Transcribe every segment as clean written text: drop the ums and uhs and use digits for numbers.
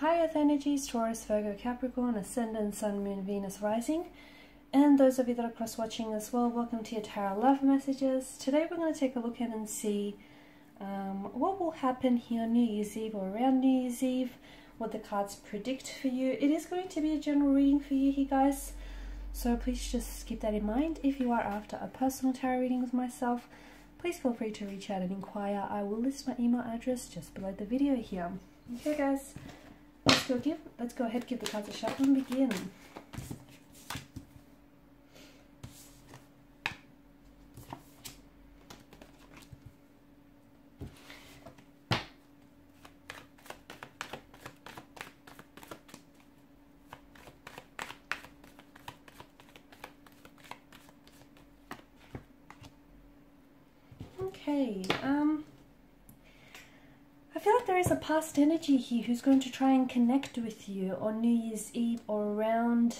High Earth energies, Taurus, Virgo, Capricorn, Ascendant, Sun, Moon, Venus, Rising. And those of you that are cross-watching as well, welcome to your Tarot Love Messages. Today we're going to take a look at and see what will happen here on New Year's Eve or around New Year's Eve, what the cards predict for you. It is going to be a general reading for you here, guys. So please just keep that in mind. If you are after a personal tarot reading with myself, please feel free to reach out and inquire. I will list my email address just below the video here. Okay guys, let's go ahead, give the cards a shuffle and begin. Okay, I feel like there is a past energy here who's going to try and connect with you on New Year's Eve or around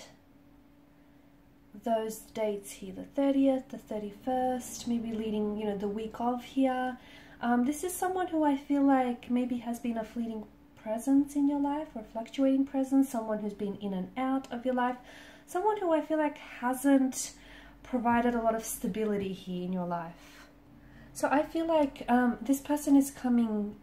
those dates here, the 30th, the 31st, maybe leading, the week of here. This is someone who I feel like maybe has been a fleeting presence in your life or fluctuating presence, someone who's been in and out of your life, someone who I feel like hasn't provided a lot of stability here in your life. So I feel like this person is coming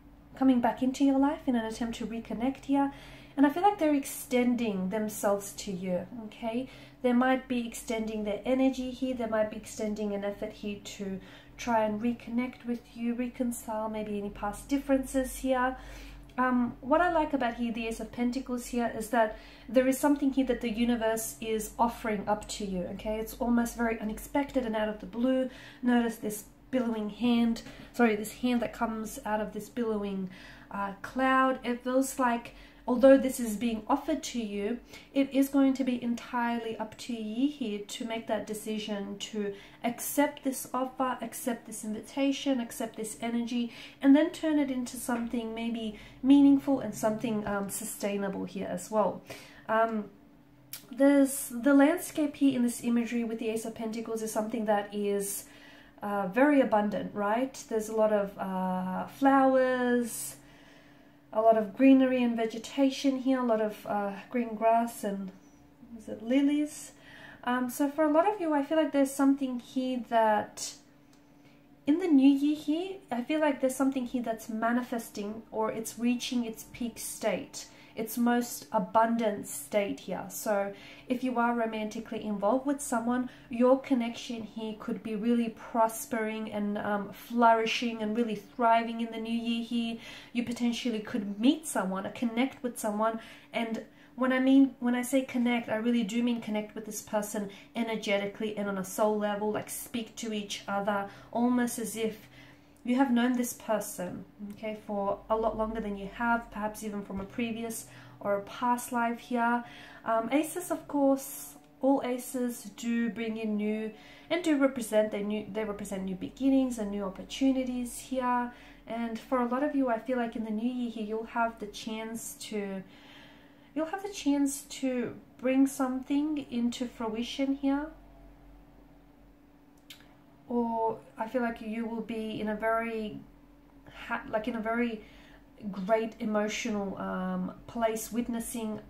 back into your life in an attempt to reconnect here. And I feel like they're extending themselves to you, okay? They might be extending their energy here. They might be extending an effort here to try and reconnect with you, reconcile maybe any past differences here. What I like about here, the Ace of Pentacles here, is that there is something here that the universe is offering up to you, okay? It's almost very unexpected and out of the blue. Notice this billowing hand, this hand that comes out of this billowing cloud. It feels like, although this is being offered to you, it is going to be entirely up to you here to make that decision to accept this offer, accept this invitation, accept this energy, and then turn it into something maybe meaningful and something sustainable here as well. There's the landscape here in this imagery with the Ace of Pentacles is something that is very abundant, right? There's a lot of flowers, a lot of greenery and vegetation here, a lot of green grass and lilies. So for a lot of you, I feel like there's something here that in the new year here, I feel like there's something here that's manifesting, or it's reaching its peak state, its most abundant state here. So if you are romantically involved with someone, your connection here could be really prospering and flourishing and really thriving in the new year here. You potentially could meet someone or connect with someone, and when I say connect, I really do mean connect with this person energetically and on a soul level, like speak to each other, almost as if you have known this person, okay, for a lot longer than you have, perhaps even from a previous or a past life here. Aces, of course, all aces do bring in new and do represent, they represent new beginnings and new opportunities here. And for a lot of you, I feel like in the new year here, you'll have the chance to bring something into fruition here. Or I feel like you will be in a very great emotional place, witnessing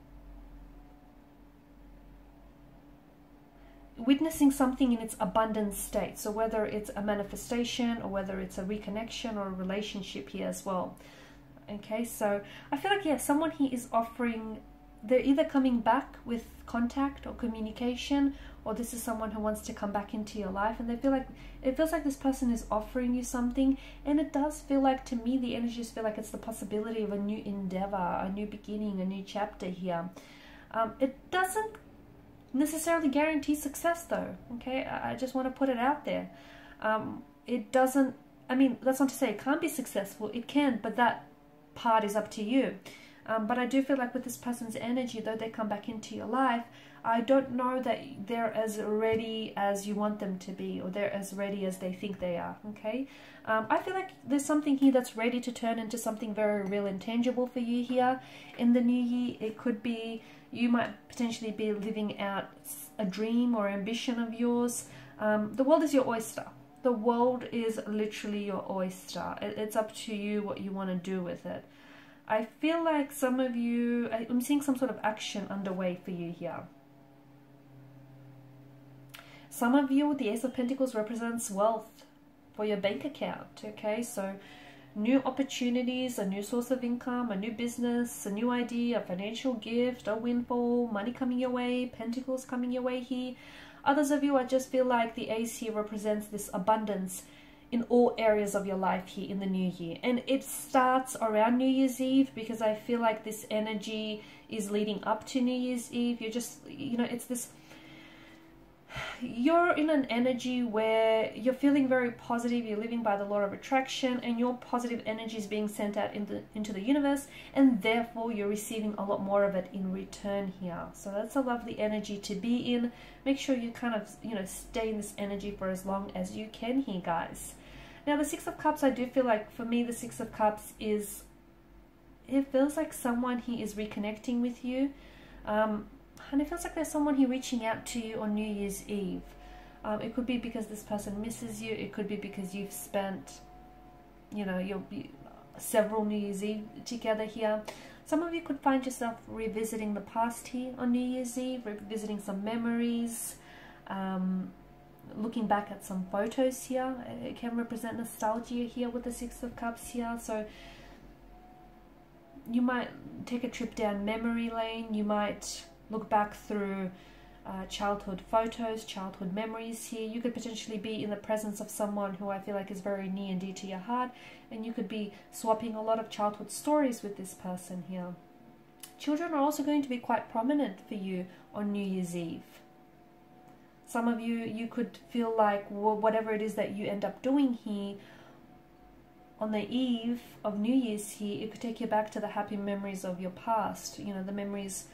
something in its abundant state. So whether it's a manifestation or whether it's a reconnection or a relationship here as well. Okay, so I feel like, yeah, someone here is offering, they're either coming back with contact or communication, or this is someone who wants to come back into your life, and it feels like this person is offering you something. And it does feel like, to me, the energies feel like it's the possibility of a new endeavor, a new beginning, a new chapter here. It doesn't necessarily guarantee success though, okay? I just want to put it out there. It doesn't, that's not to say it can't be successful. It can, but that part is up to you. But I do feel like with this person's energy, though they come back into your life, I don't know that they're as ready as you want them to be, or they're as ready as they think they are, okay? I feel like there's something here that's ready to turn into something very real and tangible for you here in the new year. It could be, you might potentially be living out a dream or ambition of yours. The world is your oyster. The world is literally your oyster. It's up to you what you want to do with it. I feel like some of you, I'm seeing some sort of action underway for you here. Some of you, the Ace of Pentacles represents wealth for your bank account, okay? So new opportunities, a new source of income, a new business, a new idea, a financial gift, a windfall, money coming your way, pentacles coming your way here. Others of you, I just feel like the Ace here represents this abundance in all areas of your life here in the new year. And it starts around New Year's Eve, because I feel like this energy is leading up to New Year's Eve. You're just, you know, it's this, you're in an energy where you're feeling very positive, you're living by the law of attraction, and your positive energy is being sent out into the universe, and therefore you're receiving a lot more of it in return here. So that's a lovely energy to be in. Make sure you kind of, you know, stay in this energy for as long as you can here, guys. Now the Six of Cups, I do feel like, for me, the Six of Cups is, it feels like someone here is reconnecting with you. And it feels like there's someone here reaching out to you on New Year's Eve. It could be because this person misses you. It could be because you've spent, you know, several New Year's Eve together here. Some of you could find yourself revisiting the past here on New Year's Eve, revisiting some memories, looking back at some photos here. It can represent nostalgia here with the Six of Cups here. So you might take a trip down memory lane. You might look back through childhood photos, childhood memories here. You could potentially be in the presence of someone who I feel like is very near and dear to your heart, and you could be swapping a lot of childhood stories with this person here. Children are also going to be quite prominent for you on New Year's Eve. Some of you, you could feel like whatever it is that you end up doing here on the eve of New Year's here, it could take you back to the happy memories of your past. You know, the memories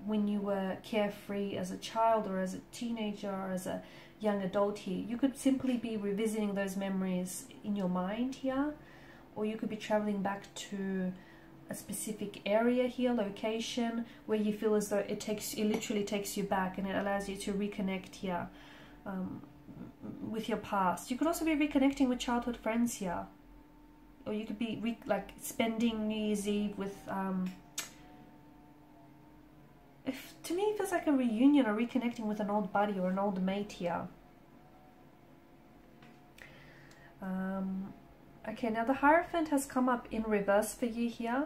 when you were carefree as a child, or as a teenager, or as a young adult here. You could simply be revisiting those memories in your mind here, or you could be traveling back to a specific area here, location, where you feel as though it literally takes you back, and it allows you to reconnect here with your past. You could also be reconnecting with childhood friends here, or you could be like spending New Year's Eve with to me, it feels like a reunion or reconnecting with an old buddy or an old mate here. Okay, now the Hierophant has come up in reverse for you here.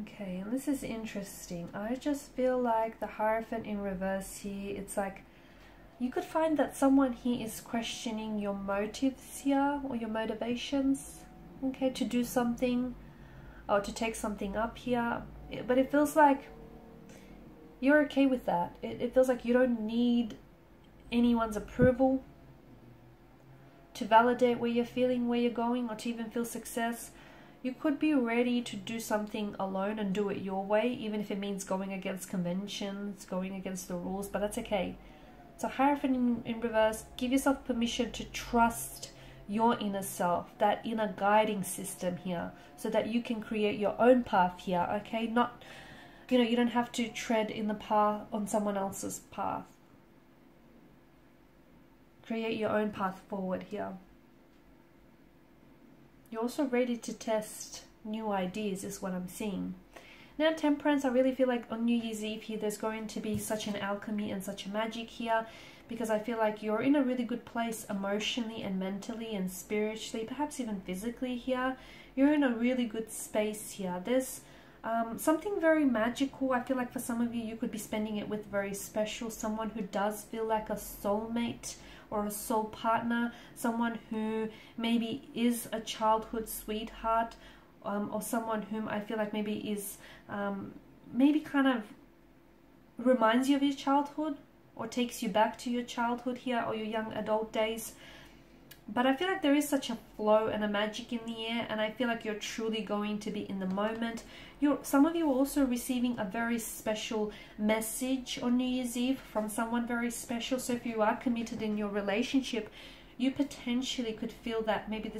Okay, and this is interesting. I just feel like the Hierophant in reverse here, it's like you could find that someone here is questioning your motives here, or your motivations, okay, to do something or to take something up here. But it feels like you're okay with that. It feels like you don't need anyone's approval to validate where you're feeling, where you're going, or to even feel success. You could be ready to do something alone and do it your way, even if it means going against conventions, going against the rules, but that's okay. So Hierophant in reverse, give yourself permission to trust your inner self, that inner guiding system here, so that you can create your own path here, okay? Not, you know, you don't have to tread in the path on someone else's path. Create your own path forward here. You're also ready to test new ideas, is what I'm seeing. Now Temperance, I really feel like on New Year's Eve here, there's going to be such an alchemy and such a magic here, because I feel like you're in a really good place emotionally and mentally and spiritually, perhaps even physically here. You're in a really good space here. There's something very magical. I feel like for some of you, you could be spending it with very special, someone who does feel like a soulmate or a soul partner, someone who maybe is a childhood sweetheart, or someone whom I feel like maybe is, maybe kind of reminds you of your childhood, or takes you back to your childhood here, or your young adult days. But I feel like there is such a flow and a magic in the air, and I feel like you're truly going to be in the moment. Some of you are also receiving a very special message on New Year's Eve from someone very special. So if you are committed in your relationship, you potentially could feel that maybe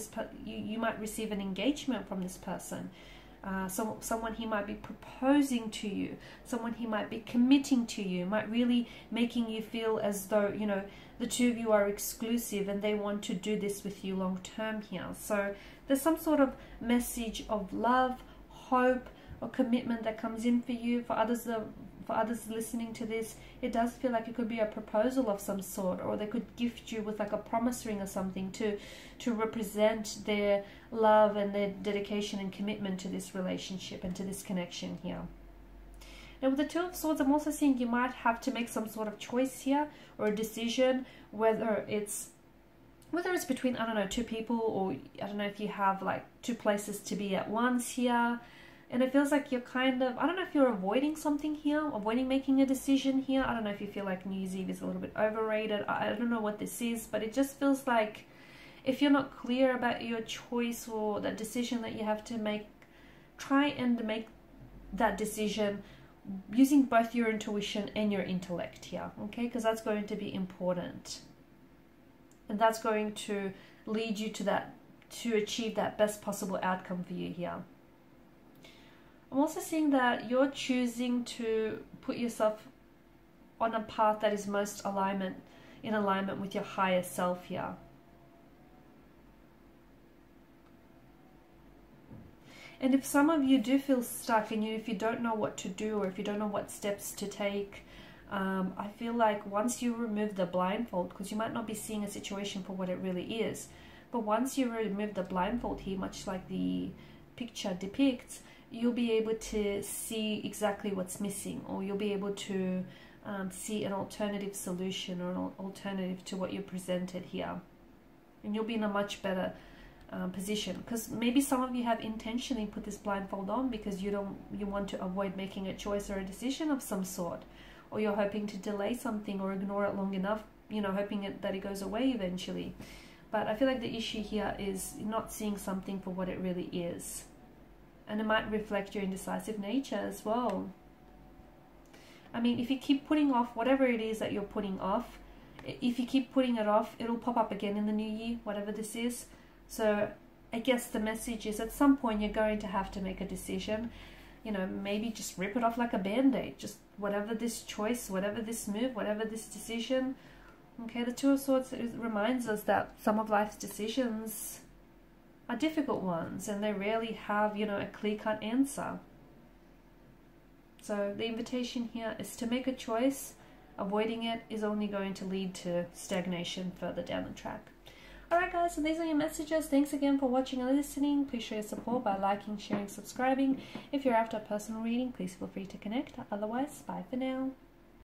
you might receive an engagement from this person. someone he might be proposing to you, someone he might be committing to you, might really making you feel as though, you know, the two of you are exclusive and they want to do this with you long term here. So there's some sort of message of love, hope, or commitment that comes in for you. For others listening to this, it does feel like it could be a proposal of some sort, or they could gift you with like a promise ring or something to represent their love and their dedication and commitment to this relationship and to this connection here. Now with the Two of Swords, I'm also seeing you might have to make some sort of choice here, or a decision, whether it's between, I don't know, two people, or I don't know if you have like two places to be at once here. And it feels like you're kind of, I don't know if you're avoiding something here, avoiding making a decision here. I don't know if you feel like New Year's Eve is a little bit overrated. I don't know what this is, but it just feels like if you're not clear about your choice or that decision that you have to make, try and make that decision using both your intuition and your intellect here, okay? Because that's going to be important. And that's going to lead you to that, to achieve that best possible outcome for you here. I'm also seeing that you're choosing to put yourself on a path that is most in alignment with your higher self here. And if some of you do feel stuck and if you don't know what to do, or if you don't know what steps to take, I feel like once you remove the blindfold, because you might not be seeing a situation for what it really is, but once you remove the blindfold here, much like the picture depicts, you'll be able to see exactly what's missing, or you'll be able to see an alternative solution or an alternative to what you presented here. And you'll be in a much better position, because maybe some of you have intentionally put this blindfold on because you want to avoid making a choice or a decision of some sort, or you're hoping to delay something or ignore it long enough, you know, hoping that it goes away eventually. But I feel like the issue here is not seeing something for what it really is. And it might reflect your indecisive nature as well. I mean, if you keep putting off whatever it is that you're putting off, if you keep putting it off, it'll pop up again in the new year, whatever this is. So I guess the message is at some point you're going to have to make a decision. You know, maybe just rip it off like a band-aid. Just whatever this choice, whatever this move, whatever this decision. Okay, the Two of Swords reminds us that some of life's decisions are difficult ones, and they rarely have, you know, a clear-cut answer. So the invitation here is to make a choice. Avoiding it is only going to lead to stagnation further down the track. Alright guys, so these are your messages. Thanks again for watching and listening. Please show your support by liking, sharing, subscribing. If you're after a personal reading, please feel free to connect. Otherwise, bye for now.